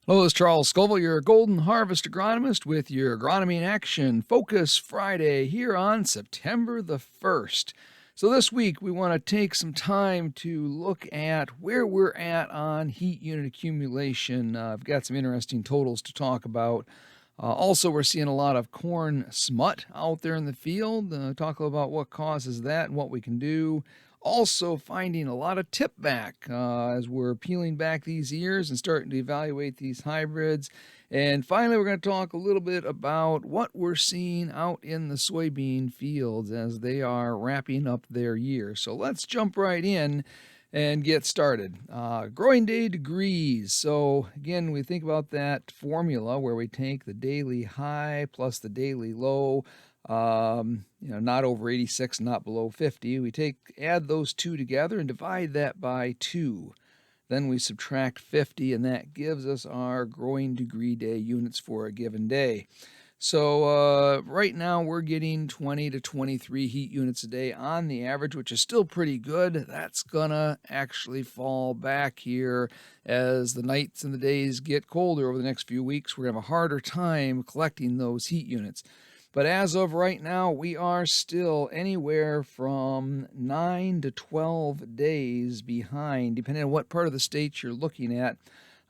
Hello, it's Charles Scoville, your Golden Harvest agronomist with your Agronomy in Action Focus Friday here on September the 1st. So this week we want to take some time to look at where we're at on heat unit accumulation. I've got some interesting totals to talk about. Also, we're seeing a lot of corn smut out there in the field. Talk a little about what causes that and what we can do. Also, finding a lot of tip back as we're peeling back these ears and starting to evaluate these hybrids. And finally, we're going to talk a little bit about what we're seeing out in the soybean fields as they are wrapping up their year. So let's jump right in and get started. Growing day degrees. So again, we think about that formula where we take the daily high plus the daily low, not over 86, not below 50. We add those two together and divide that by 2. Then we subtract 50, and that gives us our growing degree day units for a given day. So right now we're getting 20 to 23 heat units a day on the average, which is still pretty good. That's gonna actually fall back here as the nights and the days get colder over the next few weeks. We're gonna have a harder time collecting those heat units. But as of right now, we are still anywhere from 9 to 12 days behind, depending on what part of the state you're looking at.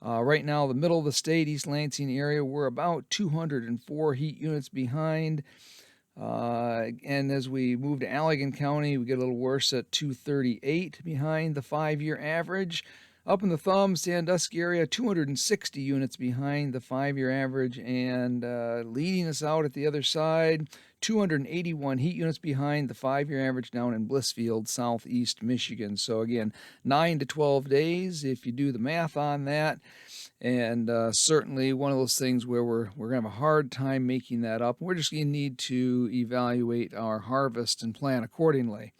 Right now, the middle of the state, East Lansing area, we're about 204 heat units behind. And as we move to Allegan County, we get a little worse at 238 behind the 5-year average. Up in the Thumb, Sandusky area, 260 units behind the 5-year average, and leading us out at the other side, 281 heat units behind the 5-year average down in Blissfield, southeast Michigan. So again, 9 to 12 days if you do the math on that. And certainly one of those things where we're going to have a hard time making that up. We're just going to need to evaluate our harvest and plan accordingly.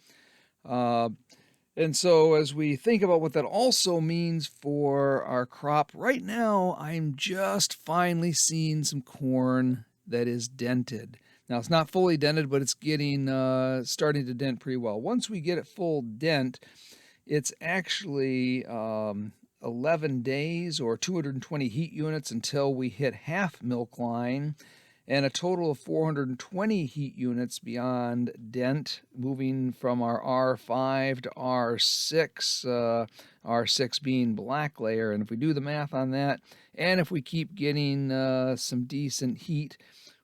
And so as we think about what that also means for our crop, right now I'm just finally seeing some corn that is dented. Now it's not fully dented, but it's getting starting to dent pretty well. Once we get it full dent, it's actually 11 days or 220 heat units until we hit half milk line, and a total of 420 heat units beyond dent, moving from our R5 to R6, R6 being black layer. And if we do the math on that, and if we keep getting some decent heat,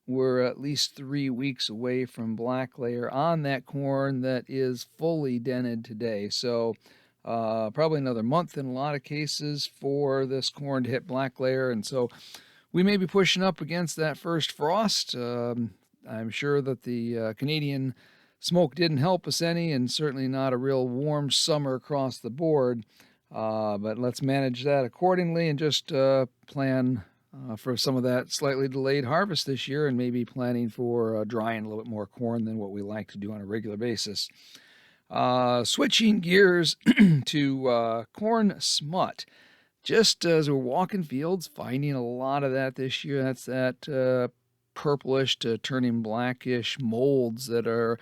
we're at least 3 weeks away from black layer on that corn that is fully dented today. So probably another month in a lot of cases for this corn to hit black layer. And so we may be pushing up against that first frost. I'm sure that the Canadian smoke didn't help us any, and certainly not a real warm summer across the board. But let's manage that accordingly and just plan for some of that slightly delayed harvest this year, and maybe planning for drying a little bit more corn than what we like to do on a regular basis. Switching gears to corn smut. Just as we're walking fields, finding a lot of that this year. That's that purplish to turning blackish molds that are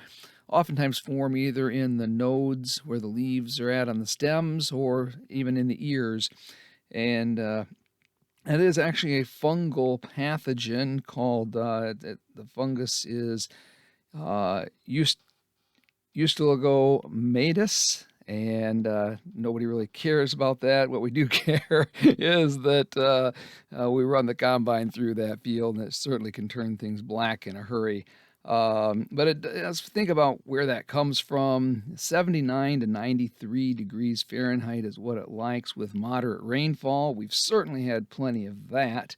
oftentimes form either in the nodes where the leaves are at on the stems or even in the ears. And it is actually a fungal pathogen called, the fungus is Ustilago matus, and nobody really cares about that. What we do care is that we run the combine through that field, and it certainly can turn things black in a hurry. But let's think about where that comes from. 79 to 93 degrees Fahrenheit is what it likes with moderate rainfall. We've certainly had plenty of that.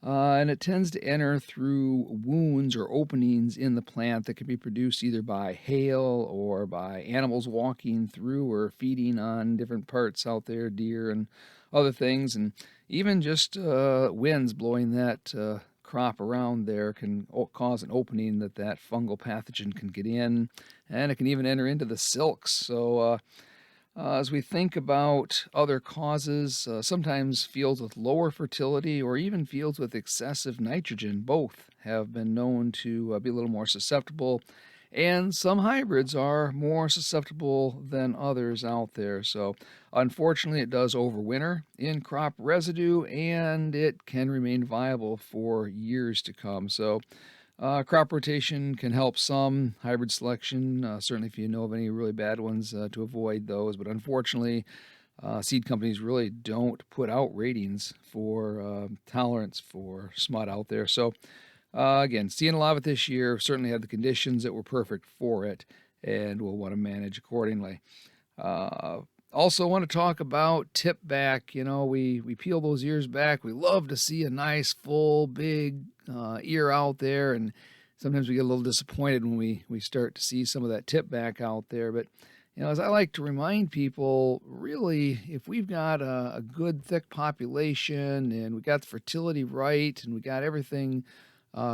And it tends to enter through wounds or openings in the plant that can be produced either by hail or by animals walking through or feeding on different parts out there, deer and other things. And even just winds blowing that crop around there can cause an opening that fungal pathogen can get in, and it can even enter into the silks. So as we think about other causes, sometimes fields with lower fertility or even fields with excessive nitrogen, both have been known to be a little more susceptible. And some hybrids are more susceptible than others out there. So, unfortunately, it does overwinter in crop residue and it can remain viable for years to come. So, crop rotation can help some hybrid selection, certainly if you know of any really bad ones to avoid those. But unfortunately, seed companies really don't put out ratings for tolerance for smut out there. So, again, seeing a lot of it this year, certainly had the conditions that were perfect for it, and we'll want to manage accordingly. Uh, Also, want to talk about tip back. You know, we peel those ears back. We love to see a nice, full, big ear out there, and sometimes we get a little disappointed when we start to see some of that tip back out there. But as I like to remind people, really, if we've got a good, thick population and we got the fertility right and we got everything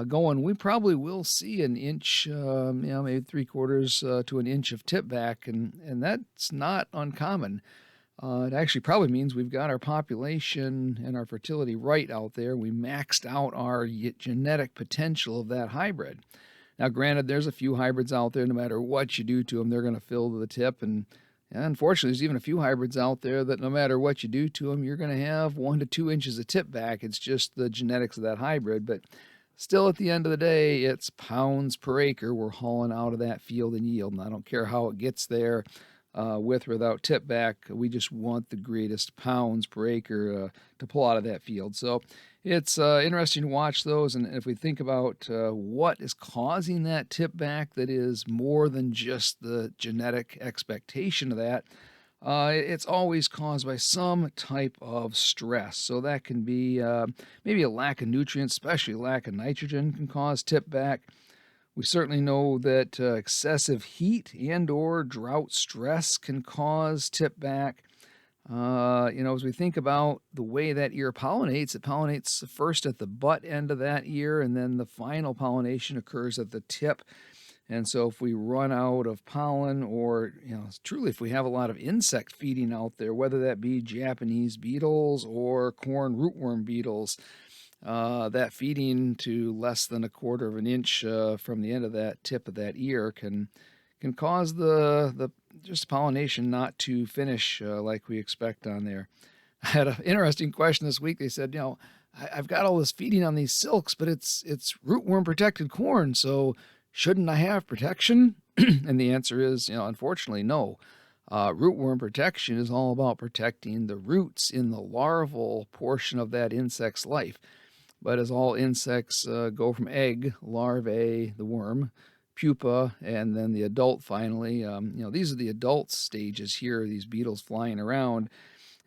going, we probably will see an inch, maybe 3/4 to an inch of tip back, and that's not uncommon. It actually probably means we've got our population and our fertility right out there. We maxed out our genetic potential of that hybrid. Now, granted, there's a few hybrids out there, no matter what you do to them, they're going to fill to the tip. And unfortunately, there's even a few hybrids out there that no matter what you do to them, you're going to have 1 to 2 inches of tip back. It's just the genetics of that hybrid. But still, at the end of the day, it's pounds per acre we're hauling out of that field in yield. And I don't care how it gets there, with or without tip back. We just want the greatest pounds per acre to pull out of that field. So it's interesting to watch those. And if we think about what is causing that tip back, that is more than just the genetic expectation of that, it's always caused by some type of stress. So that can be maybe a lack of nutrients, especially lack of nitrogen, can cause tip back. We certainly know that excessive heat and or drought stress can cause tip back. As we think about the way that ear pollinates, it pollinates first at the butt end of that ear, and then the final pollination occurs at the tip. And so if we run out of pollen, or, truly if we have a lot of insect feeding out there, whether that be Japanese beetles or corn rootworm beetles, that feeding to less than 1/4 of an inch from the end of that tip of that ear can cause the just pollination not to finish like we expect on there. I had an interesting question this week. They said, I've got all this feeding on these silks, but it's rootworm protected corn, so shouldn't I have protection? And the answer is, unfortunately, no. Rootworm protection is all about protecting the roots in the larval portion of that insect's life. But as all insects go from egg, larvae, the worm, pupa, and then the adult finally, these are the adult stages here, these beetles flying around.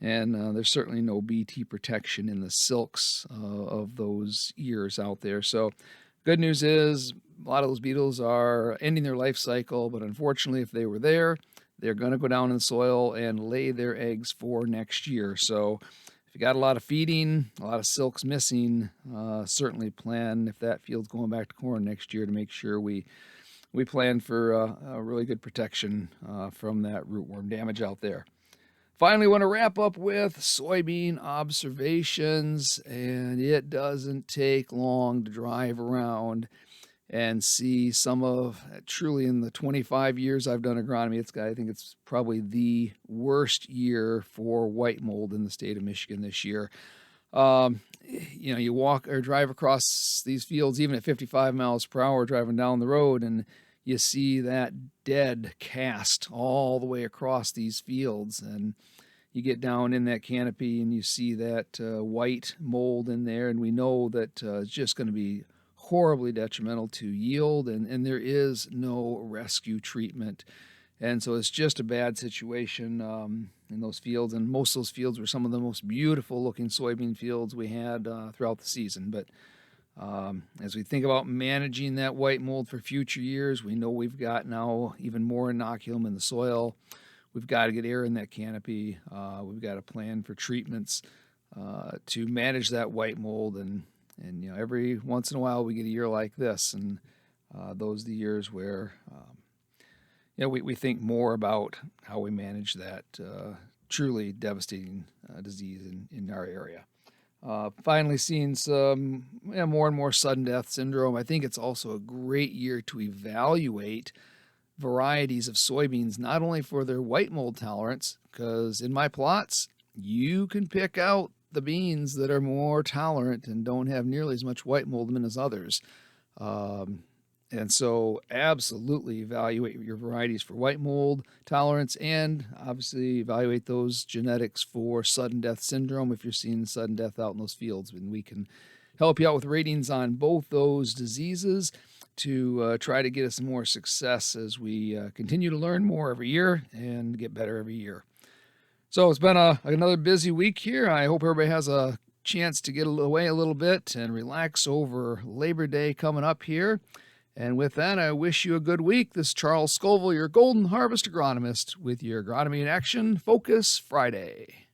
And there's certainly no BT protection in the silks of those ears out there. So good news is a lot of those beetles are ending their life cycle, but unfortunately, if they were there, they're going to go down in the soil and lay their eggs for next year. So if you got a lot of feeding, a lot of silks missing, certainly plan, if that field's going back to corn next year, to make sure we plan for a really good protection from that rootworm damage out there. Finally, want to wrap up with soybean observations, and it doesn't take long to drive around and see some of, truly in the 25 years I've done agronomy, I think it's probably the worst year for white mold in the state of Michigan this year. You walk or drive across these fields, even at 55 miles per hour, driving down the road, and you see that dead cast all the way across these fields. And you get down in that canopy and you see that white mold in there, and we know that it's just going to be horribly detrimental to yield, and there is no rescue treatment. And so it's just a bad situation in those fields, and most of those fields were some of the most beautiful looking soybean fields we had throughout the season. But as we think about managing that white mold for future years, we know we've got now even more inoculum in the soil. We've got to get air in that canopy. We've got to plan for treatments to manage that white mold. And every once in a while we get a year like this, and those are the years where we think more about how we manage that truly devastating disease in our area. Finally seeing some more and more sudden death syndrome. I think it's also a great year to evaluate varieties of soybeans, not only for their white mold tolerance, because in my plots, you can pick out the beans that are more tolerant and don't have nearly as much white mold in them as others. Um, and so absolutely evaluate your varieties for white mold tolerance, and obviously evaluate those genetics for sudden death syndrome if you're seeing sudden death out in those fields. And we can help you out with ratings on both those diseases to try to get us more success as we continue to learn more every year and get better every year. So it's been another busy week here. I hope everybody has a chance to get away a little bit and relax over Labor Day coming up here. And with that, I wish you a good week. This is Charles Scoville, your Golden Harvest agronomist, with your Agronomy in Action Focus Friday.